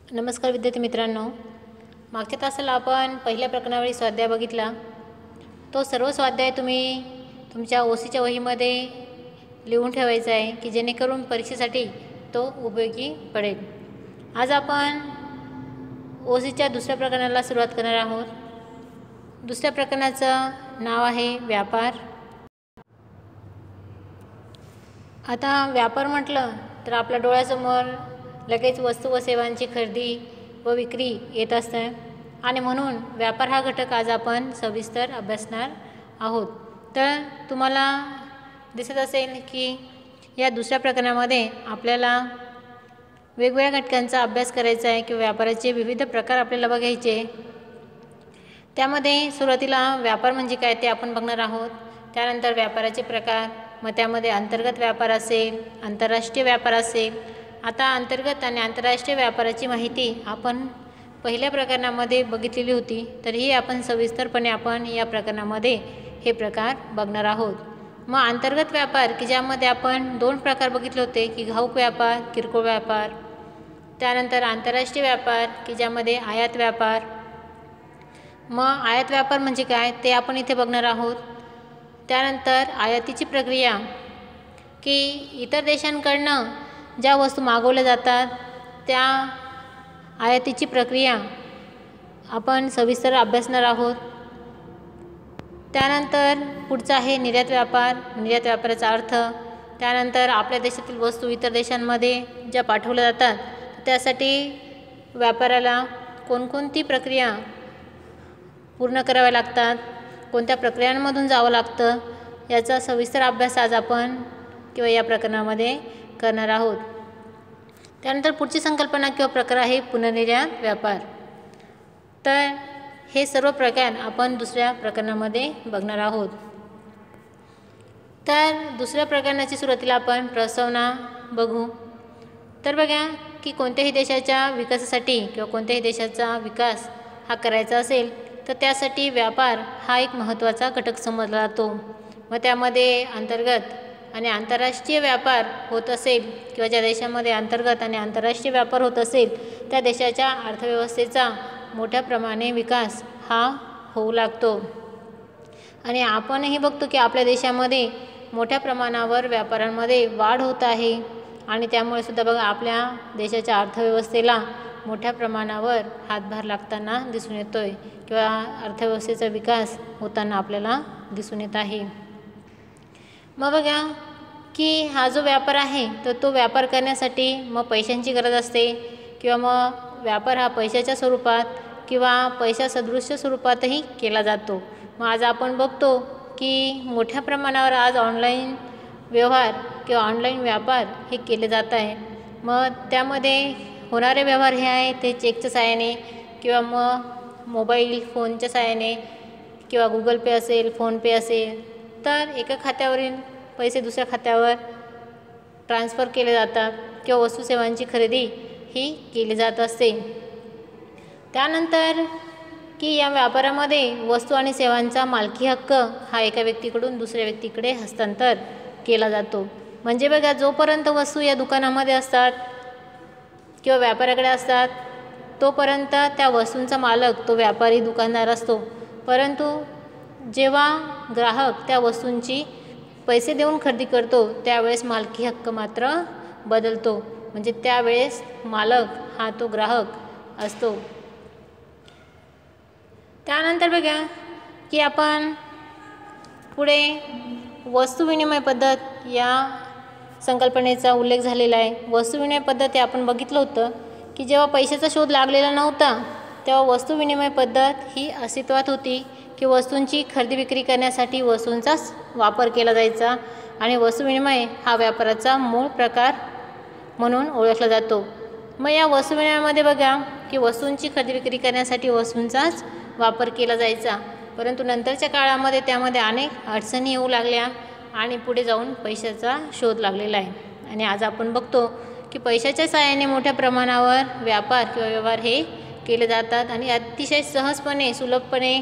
नमस्कार विद्यार्थी मित्रांनो, मागच्या तासाला आपण पहिल्या प्रकरणावरील स्वाध्याय बघितला। तो सर्व स्वाध्याय तुम्ही तुमच्या ओसीच्या वहीमध्ये लिहून ठेवायचा आहे की जेणेकरून परीक्षेसाठी तो उपयोगी पडेल। आज आपण ओसीच्या दुसऱ्या प्रकरणाला सुरुवात करणार आहोत। दुसऱ्या प्रकरणाचं नाव आहे व्यापार। आता व्यापार म्हटलं तर आपल्या डोळ्यासमोर लगेच वस्तू व सेवांची खरेदी व विक्री येत असते आणि म्हणून व्यापार हा घटक आज आपण सविस्तर अभ्यासणार आहोत। तर तुम्हाला दिसत असेल की या दुसऱ्या प्रकरणामध्ये आपल्याला वेगवेगळ्या घटकांचा अभ्यास करायचा आहे किंवा व्यापाराचे विविध प्रकार आपल्याला बघायचे। त्यामध्ये सुरुवातीला व्यापार म्हणजे काय ते आपण बघणार आहोत। त्यानंतर व्यापाराचे प्रकार, मग त्यामध्ये अंतर्गत व्यापार असेल, आंतरराष्ट्रीय व्यापार असेल। आता अंतर्गत आणि आंतरराष्ट्रीय व्यापाराची माहिती आपण पहिल्या प्रकरणामध्ये बघितलेली होती, तरीही आपण सविस्तरपणे या प्रकरणामध्ये हे प्रकार बघणार आहोत। मग अंतर्गत व्यापार की ज्यामध्ये आपण दोन प्रकार बघितले होते की घाऊक व्यापार, किरकोळ व्यापार। त्यानंतर आंतरराष्ट्रीय व्यापार की ज्यामध्ये आयात व्यापार। मग आयात व्यापार म्हणजे काय ते आपण इथे बघणार आहोत। त्यानंतर आयातीची प्रक्रिया की इतर देशांकडनं ज्या वस्तू मागवल्या जातात त्या आयातीची प्रक्रिया आपण सविस्तर अभ्यासणार आहोत। त्यानंतर पुढचा आहे निर्यात व्यापार, निर्यात व्यापाराचा अर्थ। त्यानंतर आपल्या देशातील वस्तू इतर देशांमध्ये ज्या पाठवल्या जातात त्यासाठी व्यापाराला कोणकोणती प्रक्रिया पूर्ण कराव्या लागतात, कोणत्या प्रक्रियांमधून जावं लागतं, याचा सविस्तर अभ्यास आज आपण या प्रकरणामध्ये करणार आहोत। त्यानंतर पुढची संकल्पना किंवा प्रकार आहे पुनर्निर्यात व्यापार। तर हे सर्व प्रकार आपण दुसऱ्या प्रकरणामध्ये बघणार आहोत। तर दुसऱ्या प्रकरणाची सुरुवातीला आपण प्रस्तावना बघू। तर बघा की कोणत्याही देशाच्या विकासासाठी किंवा कोणत्याही देशाचा विकास हा करायचा असेल तर त्यासाठी व्यापार हा एक महत्त्वाचा घटक समजला जातो। मग त्यामध्ये अंतर्गत आणि आंतरराष्ट्रीय व्यापार होत असेल किंवा ज्या देशामध्ये अंतर्गत आणि आंतरराष्ट्रीय व्यापार होत असेल त्या देशाच्या अर्थव्यवस्थेचा मोठ्या प्रमाणे विकास हा होऊ लागतो। आणि आपणही बघतो की आपल्या देशामध्ये मोठ्या प्रमाणावर व्यापारांमध्ये वाढ होत आहे आणि त्यामुळे सुद्धा बघा आपल्या देशाच्या अर्थव्यवस्थेला मोठ्या प्रमाणावर हातभार लागताना दिसून येतोय किंवा अर्थव्यवस्थेचा विकास होताना आपल्याला दिसून येत आहे। मग बघा की हा जो व्यापार आहे तर तो व्यापार करण्यासाठी मग पैशांची गरज असते किंवा मग व्यापार हा पैशाच्या स्वरूपात किंवा पैशासदृश्य स्वरूपातही केला जातो। मग आज आपण बघतो की मोठ्या प्रमाणावर आज ऑनलाईन व्यवहार किंवा ऑनलाईन व्यापार हे केले जात आहे। मग त्यामध्ये होणारे व्यवहार हे आहे ते चेकच्या सहाय्याने किंवा मग मोबाईल फोनच्या सहाय्याने किंवा गुगल पे असेल, फोनपे असेल, तर एका खात्यावरील पैसे दुसऱ्या खात्यावर ट्रान्सफर केले जातात किंवा वस्तू सेवांची खरेदी ही केली जात असते। त्यानंतर की या व्यापारामध्ये वस्तू आणि सेवांचा मालकी हक्क हा एका व्यक्तीकडून दुसऱ्या व्यक्तीकडे हस्तांतर केला जातो। म्हणजे बघा जोपर्यंत वस्तू या दुकानामध्ये असतात किंवा व्यापाऱ्याकडे असतात तोपर्यंत त्या वस्तूंचा मालक तो व्यापारी दुकानदार असतो, परंतु जेव्हा ग्राहक त्या वस्तूंची पैसे देऊन खरेदी करतो त्यावेळेस मालकी हक्क मात्र बदलतो, म्हणजे त्यावेळेस मालक हा तो ग्राहक असतो। त्यानंतर बघा की आपण पुढे वस्तू विनिमय पद्धत या संकल्पनेचा उल्लेख झालेला आहे। वस्तू विनिमय पद्धत हे आपण बघितलं होतं की जेव्हा पैशाचा शोध लागलेला नव्हता तेव्हा वस्तू विनिमय पद्धत ही अस्तित्वात होती की वस्तूंची खरेदी विक्री करण्यासाठी वस्तूंचाच वापर केला जायचा आणि वस्तू विनिमय हा व्यापाराचा मूळ प्रकार म्हणून ओळखला जातो। मग या वस्तू विनिमयामध्ये बघा की वस्तूंची खरेदी विक्री करण्यासाठी वस्तूंचाच वापर केला जायचा, परंतु नंतरच्या काळामध्ये त्यामध्ये अनेक अडचणी येऊ लागल्या आणि पुढे जाऊन पैशाचा शोध लागलेला आहे। आणि आज आपण बघतो की पैशाच्या सहाय्याने मोठ्या प्रमाणावर व्यापार किंवा व्यवहार हे केले जातात आणि अतिशय सहजपणे सुलभपणे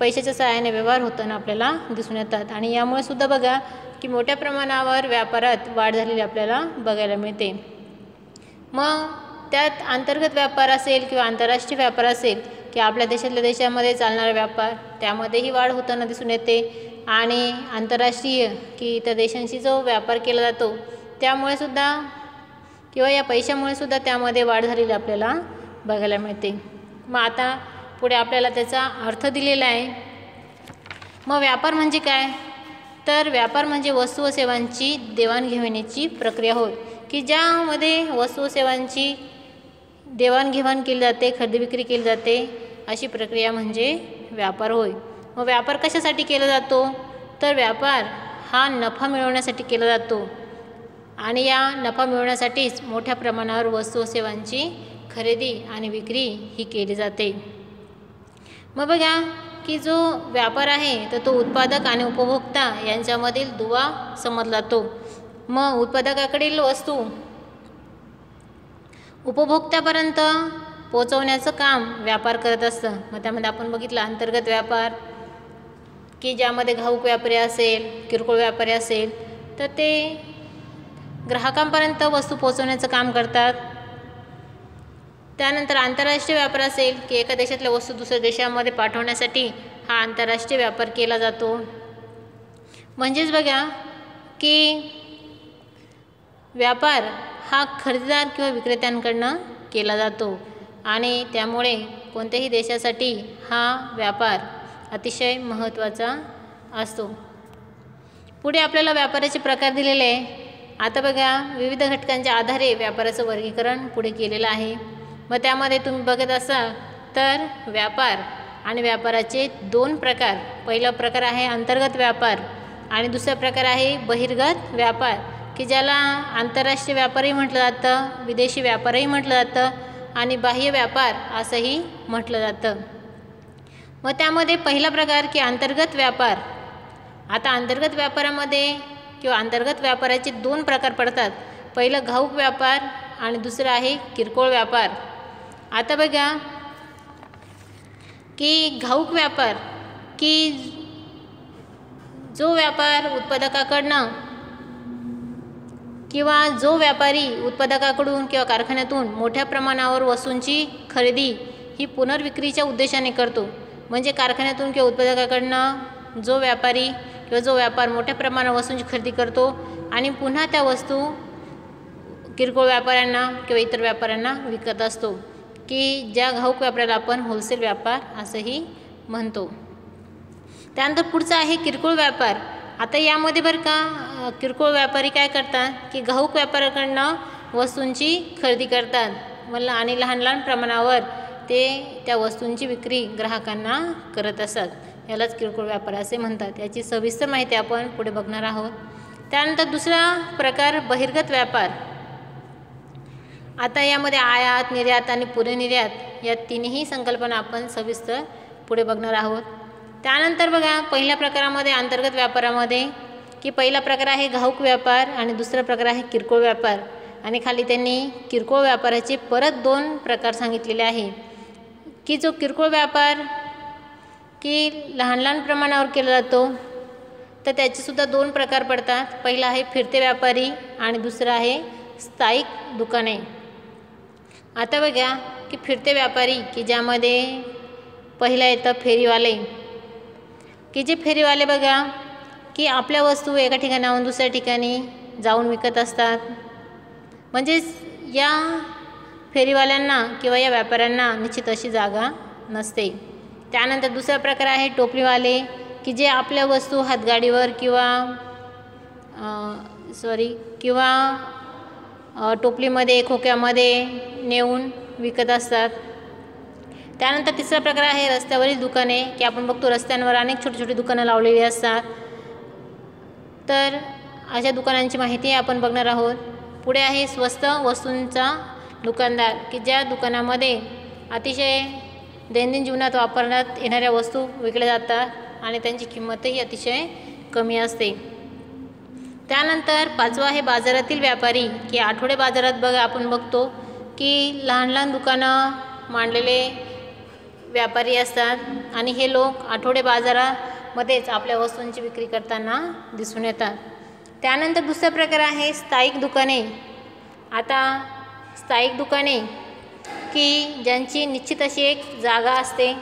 पैशाच्या सहाय्याने व्यवहार होताना आपल्याला दिसून येतात। आणि यामुळे सुद्धा बघा की मोठ्या प्रमाणावर व्यापारात वाढ झालेली आपल्याला बघायला मिळते। मग त्यात अंतर्गत व्यापार असेल किंवा आंतरराष्ट्रीय व्यापार असेल की आपल्या देशातल्या देशामध्ये चालणारा व्यापार त्यामध्येही वाढ होताना दिसून येते. आणि आंतरराष्ट्रीय की इतर देशांशी जो व्यापार केला जातो त्यामुळे सुद्धा किंवा या पैशामुळे सुद्धा त्यामध्ये वाढ झालेली आपल्याला बघायला मिळते. मग आता पुढे आपल्याला त्याचा अर्थ दिलेला आहे. मग व्यापार म्हणजे काय? तर व्यापार म्हणजे वस्तू व सेवांची देवाणघेवाणीची प्रक्रिया होय की ज्यामध्ये वस्तू व सेवांची देवाणघेवाण केली जाते, खरेदी विक्री केली जाते, अशी प्रक्रिया म्हणजे व्यापार होय. मग व्यापार कशासाठी केला जातो? तर व्यापार हा नफा मिळवण्यासाठी केला जातो आणि या नफा मिळवण्यासाठीच मोठ्या प्रमाणावर वस्तू व सेवांची खरेदी आणि विक्री ही केली जाते. मग बघा की जो व्यापार आहे तर तो उत्पादक आणि उपभोक्ता यांच्यामधील दुवा समजला जातो. मग उत्पादकाकडील वस्तू उपभोक्त्यापर्यंत पोचवण्याचं काम व्यापार करत असतं. मग त्यामध्ये आपण बघितलं अंतर्गत व्यापार की ज्यामध्ये घाऊक व्यापारी असेल, किरकोळ व्यापारी असेल तर ते ग्राहकांपर्यंत वस्तू पोचवण्याचं काम करतात. त्यानंतर आंतरराष्ट्रीय व्यापार असेल की एका देशातल्या वस्तू दुसऱ्या देशामध्ये पाठवण्यासाठी हा आंतरराष्ट्रीय व्यापार केला जातो. म्हणजेच बघा की व्यापार हा खरेदीदार किंवा विक्रेत्यांकडनं केला जातो आणि त्यामुळे कोणत्याही देशासाठी हा व्यापार अतिशय महत्त्वाचा असतो. पुढे आपल्याला व्यापाराचे प्रकार दिलेले आहे. आता बघा विविध घटकांच्या आधारे व्यापाराचं वर्गीकरण पुढे केलेलं आहे. मग त्यामध्ये तुम्ही बघत असाल तर व्यापार आणि व्यापाराचे दोन प्रकार. पहिला प्रकार आहे अंतर्गत व्यापार आणि दुसरा प्रकार आहे बहिर्गत व्यापार की ज्याला आंतरराष्ट्रीय व्यापारही म्हटलं जातं, विदेशी व्यापारही म्हटलं जातं आणि बाह्य व्यापार असंही म्हटलं जातं. मग त्यामध्ये पहिला प्रकार की अंतर्गत व्यापार. आता अंतर्गत व्यापारामध्ये किंवा अंतर्गत व्यापाराचे दोन प्रकार पडतात. पहिलं घाऊक व्यापार आणि दुसरं आहे किरकोळ व्यापार. आता बघा की घाऊक व्यापार की जो व्यापार उत्पादकाकडनं किंवा जो व्यापारी उत्पादकाकडून किंवा कारखान्यातून मोठ्या प्रमाणावर वस्तूंची खरेदी ही पुनर्विक्रीच्या उद्देशाने करतो. म्हणजे कारखान्यातून किंवा उत्पादकाकडनं जो व्यापारी किंवा जो व्यापार मोठ्या प्रमाणावर वस्तूंची खरेदी करतो आणि पुन्हा त्या वस्तू किरकोळ व्यापाऱ्यांना किंवा इतर व्यापाऱ्यांना विकत असतो की ज्या घाऊक व्यापाराला आपण होलसेल व्यापार असंही म्हणतो. त्यानंतर पुढचा आहे किरकोळ व्यापार. आता यामध्ये बरं का किरकोळ व्यापारी काय करतात की घाऊक व्यापाऱ्याकडनं वस्तूंची खरेदी करतात आणि लहान लहान प्रमाणावर ते त्या वस्तूंची विक्री ग्राहकांना करत असतात. यालाच किरकोळ व्यापार असे म्हणतात. याची सविस्तर माहिती आपण पुढे बघणार आहोत. त्यानंतर दुसरा प्रकार बहिर्गत व्यापार. आता यामध्ये आयात, निर्यात आणि पुनर्निर्यात या तिन्ही संकल्पना आपण सविस्तर पुढे बघणार आहोत. त्यानंतर बघा पहिल्या प्रकारामध्ये अंतर्गत व्यापारामध्ये की पहिला प्रकार आहे घाऊक व्यापार आणि दुसरा प्रकार आहे किरकोळ व्यापार आणि खाली त्यांनी किरकोळ व्यापाराचे परत दोन प्रकार सांगितलेले आहे की जो किरकोळ व्यापार की लहान लहान प्रमाणावर केला जातो तर त्याचेसुद्धा दोन प्रकार पडतात. पहिला आहे फिरते व्यापारी आणि दुसरा आहे स्थायिक दुकाने. आता बघा की फिरते व्यापारी की ज्यामध्ये पहिला येतं फेरीवाले की जे फेरीवाले बघा की आपल्या वस्तू एका ठिकाणाहून दुसऱ्या ठिकाणी जाऊन विकत असतात. म्हणजेच या फेरीवाल्यांना किंवा या व्यापाऱ्यांना निश्चित अशी जागा नसते. त्यानंतर दुसरा प्रकार आहे टोपलीवाले की जे आपल्या वस्तू हातगाडीवर किंवा टोपलीमध्ये खोक्यामध्ये नेऊन विकत असतात. त्यानंतर तिसरा प्रकार आहे रस्त्यावरील दुकाने की आपण बघतो रस्त्यांवर अनेक छोटी छोटी दुकानं लावलेली असतात. तर अशा दुकानांची माहिती आपण बघणार आहोत. पुढे आहे स्वस्त वस्तूंचा दुकानदार की ज्या दुकानामध्ये अतिशय दैनंदिन जीवनात वापरण्यात येणाऱ्या वस्तू विकल्या जातात आणि त्यांची किंमतही अतिशय कमी असते. त्यानंतर पाचवा आहे बाजारातील व्यापारी की आठवडे बाजारात बघा आपण बघतो की लहान लहान दुकानं मांडलेले व्यापारी असतात आणि हे लोक आठवडे बाजारामध्येच आपल्या वस्तूंची विक्री करताना दिसून येतात. त्यानंतर दुसरा प्रकार आहे स्थायिक दुकाने. आता स्थायिक दुकाने की ज्यांची निश्चित अशी एक जागा असते,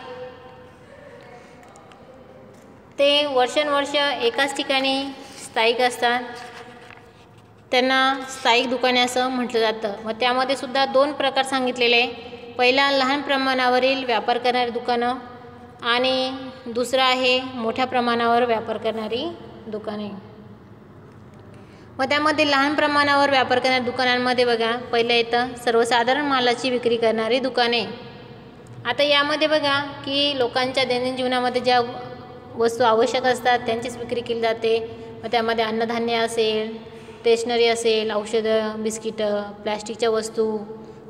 ते वर्षानुवर्ष एकाच ठिकाणी स्थायिक असतात, त्यांना स्थायिक दुकाने असं म्हटलं जातं. व त्यामध्ये सुद्धा 2 प्रकार सांगितलेले आहे. पहिला लहान प्रमाणावरील व्यापार करणारी दुकानं आणि दुसरं आहे मोठ्या प्रमाणावर व्यापार करणारी दुकाने. व त्यामध्ये लहान प्रमाणावर व्यापार करणाऱ्या दुकानांमध्ये बघा पहिलं येतं सर्वसाधारण मालाची विक्री करणारी दुकाने. आता यामध्ये बघा की लोकांच्या दैनंदिन जीवनामध्ये ज्या वस्तू आवश्यक असतात त्यांचीच विक्री केली जाते. व त्यामध्ये अन्नधान्य असेल, स्टेशनरी असेल, औषधं, बिस्किटं, प्लॅस्टिकच्या वस्तू,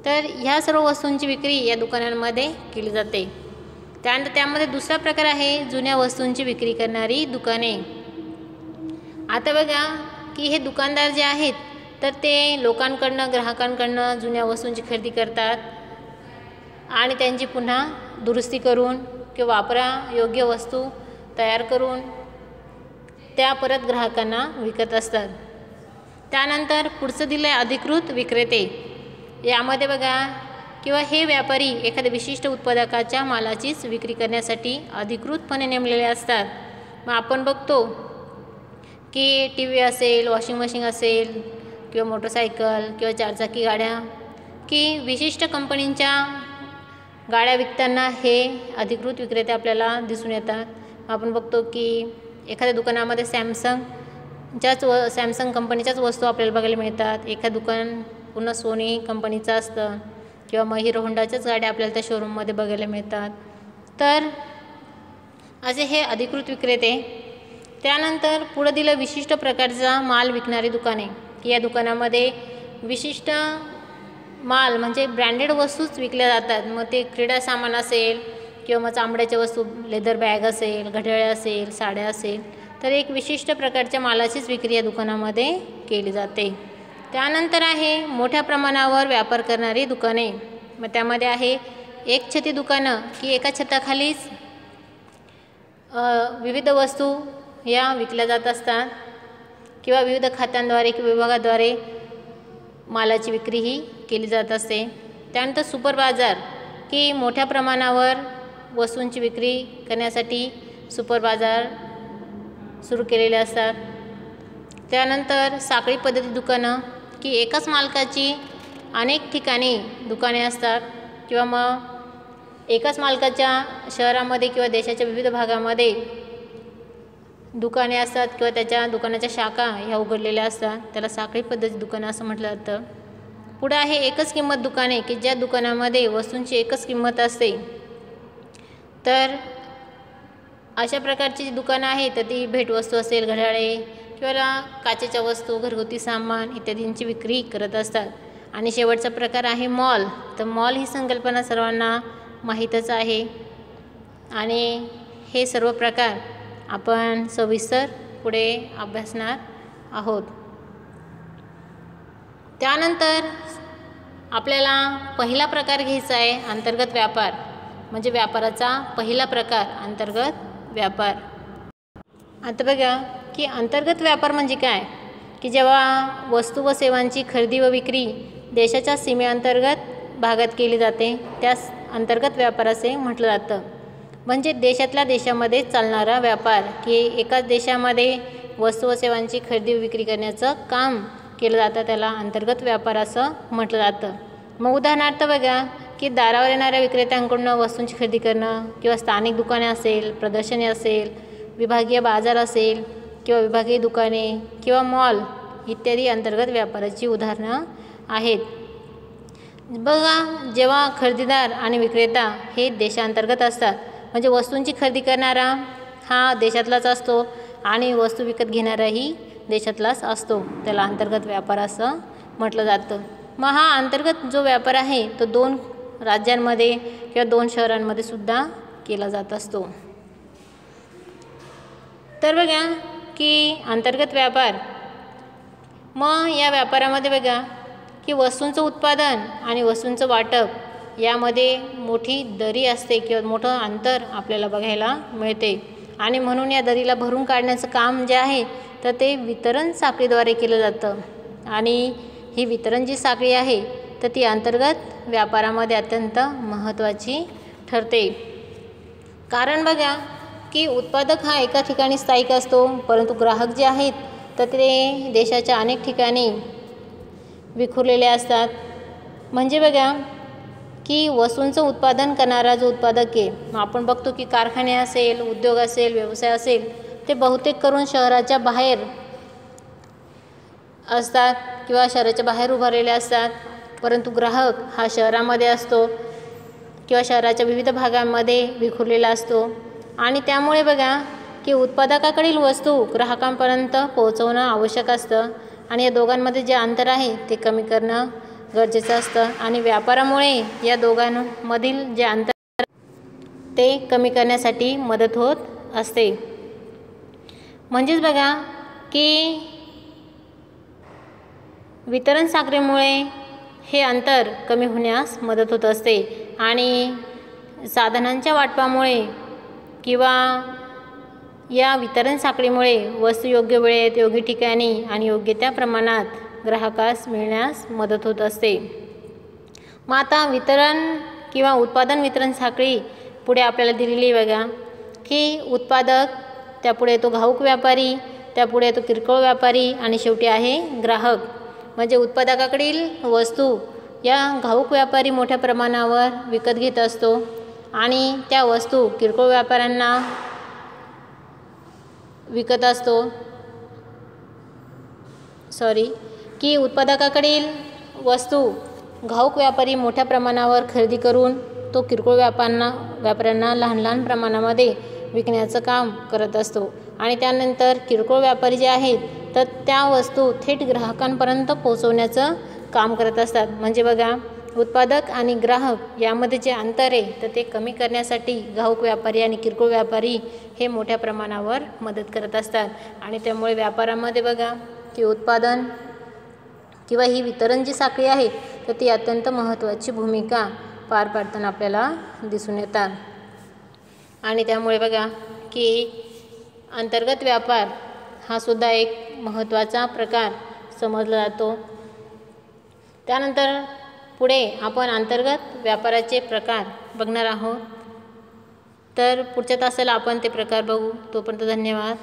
तर ह्या सर्व वस्तूंची विक्री या दुकानांमध्ये केली जाते. त्यानंतर त्यामध्ये दुसरा प्रकार आहे जुन्या वस्तूंची विक्री करणारी दुकाने. आता बघा की हे दुकानदार जे आहेत तर ते लोकांकडनं, ग्राहकांकडनं जुन्या वस्तूंची खरेदी करतात आणि त्यांची पुन्हा दुरुस्ती करून किंवा वापरायोग्य वस्तू तयार करून त्या परत ग्राहकांना विकत असतात. त्यानंतर पुढचं दिलं आहे अधिकृत विक्रेते. यामध्ये बघा किंवा हे व्यापारी एखाद्या विशिष्ट उत्पादकाच्या मालाचीच विक्री करण्यासाठी अधिकृतपणे नेमलेले असतात. मग आपण बघतो की TV असेल, वॉशिंग मशीन असेल किंवा मोटरसायकल किंवा 4 चाकी गाड्या की विशिष्ट कंपनींच्या गाड्या विकताना हे अधिकृत विक्रेते आपल्याला दिसून येतात. आपण बघतो की एखाद्या दुकानामध्ये सॅमसंग कंपनीच्याच वस्तू आपल्याला बघायला मिळतात. एखादं दुकान पूर्ण सोनी कंपनीचं असतं किंवा मग हिरो होंडाच्याच गाड्या आपल्याला त्या शोरूममध्ये बघायला मिळतात. तर असे हे अधिकृत विक्रेते. त्यानंतर पुढं दिलं विशिष्ट प्रकारचा माल विकणारी दुकाने की या दुकानामध्ये विशिष्ट माल म्हणजे ब्रँडेड वस्तूच विकल्या जातात. मग ते क्रीडा सामान असेल किंवा मग चामड्याच्या वस्तू, लेदर बॅग असेल, घड्याळे असेल, साड्या असेल, तर एक विशिष्ट प्रकारच्या मालाचीच विक्री या दुकानामध्ये केली जाते. त्यानंतर आहे मोठ्या प्रमाणावर व्यापार करणारी दुकाने. मग त्यामध्ये आहे एकछती दुकानं की एका छताखालीच विविध वस्तू या विकल्या जात असतात किंवा विविध खात्यांद्वारे किंवा विभागाद्वारे मालाची विक्री ही केली जात असते. त्यानंतर सुपर बाजार की मोठ्या प्रमाणावर वस्तूंची विक्री करण्यासाठी सुपर बाजार सुरू केलेले असतात. त्यानंतर साखळी पद्धती दुकानं की एकाच मालकाची अनेक ठिकाणी दुकाने असतात किंवा मग एकाच मालकाच्या शहरामध्ये किंवा देशाच्या विविध भागामध्ये दुकाने असतात किंवा त्याच्या दुकानाच्या शाखा ह्या उघडलेल्या असतात. त्याला साखळी पद्धती दुकानं असं म्हटलं जातं. पुढं आहे एकच किंमत दुकाने की ज्या दुकानामध्ये वस्तूंची एकच किंमत असते. तर अशा प्रकारची जी दुकानं आहेत तर ती भेटवस्तू असेल, घड्याळे किंवा काचेच्या वस्तू, घरगुती सामान इत्यादींची विक्री करत असतात. आणि शेवटचा प्रकार आहे मॉल. तर मॉल ही संकल्पना सर्वांना माहीतच आहे आणि हे सर्व प्रकार आपण सविस्तर पुढे अभ्यासणार आहोत. त्यानंतर आपल्याला पहिला प्रकार घ्यायचा आहे अंतर्गत व्यापार. म्हणजे व्यापाराचा पहिला प्रकार अंतर्गत व्यापार. आता बघा की अंतर्गत व्यापार म्हणजे काय की जेव्हा वस्तू व सेवांची खरेदी व विक्री देशाच्या सीमेअंतर्गत भागात केली जाते त्यास अंतर्गत व्यापार असे म्हटलं जातं. म्हणजे देशातल्या देशामध्ये चालणारा व्यापार की एकाच देशामध्ये वस्तू व सेवांची खरेदी व विक्री करण्याचं काम केलं जातं त्याला अंतर्गत व्यापार असं म्हटलं जातं. मग उदाहरणार्थ बघा की दारावर येणाऱ्या विक्रेत्यांकडून वस्तूंची खरेदी करणं किंवा स्थानिक दुकाने असेल, प्रदर्शने असेल, विभागीय बाजार असेल किंवा विभागीय दुकाने किंवा मॉल इत्यादी अंतर्गत व्यापाराची उदाहरणं आहेत. बघा जेव्हा खरेदीदार आणि विक्रेता हे देशांतर्गत असतात म्हणजे वस्तूंची खरेदी करणारा हा देशातलाच असतो आणि वस्तू विकत घेणाराही देशातलाच असतो, त्याला अंतर्गत व्यापार असं म्हटलं जातं. मग हा अंतर्गत जो व्यापार आहे तो 2 राज्यांमध्ये किंवा 2 शहरांमध्ये सुद्धा केला जात असतो. तर बघा की अंतर्गत व्यापार मग या व्यापारामध्ये बघा की वस्तूंचं उत्पादन आणि वस्तूंचं वाटप यामध्ये मोठी दरी असते किंवा मोठं अंतर आपल्याला बघायला मिळते आणि म्हणून या दरीला भरून काढण्याचं काम जे आहे तर ते वितरण साखळीद्वारे केलं जातं. आणि ही वितरण जी साखळी आहे तर ती अंतर्गत व्यापारामध्ये अत्यंत महत्त्वाची ठरते. कारण बघा की उत्पादक हा एका ठिकाणी स्थायिक असतो, परंतु ग्राहक जे आहेत तर ते देशाच्या अनेक ठिकाणी विखुरलेले असतात. म्हणजे बघा की वस्तूंचं उत्पादन करणारा जो उत्पादक आहे, आपण बघतो की कारखाने असेल, उद्योग असेल, व्यवसाय असेल, ते बहुतेक करून शहराच्या बाहेर असतात किंवा शहराच्या बाहेर उभारलेले असतात. परंतु ग्राहक हा शहरामध्ये असतो किंवा शहराच्या विविध भागांमध्ये विखुरलेला असतो. आणि त्यामुळे बघा की उत्पादकाकडील वस्तू ग्राहकांपर्यंत पोहोचवणं आवश्यक असतं आणि या दोघांमध्ये जे अंतर आहे ते कमी करणं गरजेचं असतं. आणि व्यापारामुळे या दोघांमधील जे अंतर ते कमी करण्यासाठी मदत होत असते. म्हणजेच बघा की वितरण साखळीमुळे हे अंतर कमी होण्यास मदत होत असते आणि साधनांच्या वाटपामुळे किंवा या वितरण साखळीमुळे वस्तू योग्य वेळेत, योग्य ठिकाणी आणि योग्य त्या प्रमाणात ग्राहकास मिळण्यास मदत होत असते. मग आता वितरण किंवा उत्पादन वितरण साखळी पुढे आपल्याला दिलेली बघा की उत्पादक, त्यापुढे तो घाऊक व्यापारी, त्यापुढे तो किरकोळ व्यापारी आणि शेवटी आहे ग्राहक. म्हणजे उत्पादकाकडील वस्तू या घाऊक व्यापारी मोठ्या प्रमाणावर विकत घेत असतो आणि त्या वस्तू किरकोळ व्यापाऱ्यांना विकत असतो. की उत्पादकाकडील वस्तू घाऊक व्यापारी मोठ्या प्रमाणावर खरेदी करून तो किरकोळ व्यापाऱ्यांना लहान लहान प्रमाणामध्ये विकण्याचं काम करत असतो. आणि त्यानंतर किरकोळ व्यापारी जे आहेत तर त्या वस्तू थेट ग्राहकांपर्यंत पोहोचवण्याचं काम करत असतात. म्हणजे बघा उत्पादक आणि ग्राहक यामध्ये जे अंतर आहे तर ते कमी करण्यासाठी घाऊक व्यापारी आणि किरकोळ व्यापारी हे मोठ्या प्रमाणावर मदत करत असतात. आणि त्यामुळे व्यापारामध्ये बघा की उत्पादन किंवा ही वितरण जी साखळी आहे तर ती अत्यंत महत्त्वाची भूमिका पार पाडताना आपल्याला दिसून येतात. आणि त्यामुळे बघा की अंतर्गत व्यापार हा सुद्धा एक महत्त्वाचा प्रकार समजला जातो. त्यानंतर पुढे आपण अंतर्गत व्यापाराचे प्रकार बघणार आहोत. तर पुढच्या तासाला आपण ते प्रकार बघू. तोपर्यंत धन्यवाद.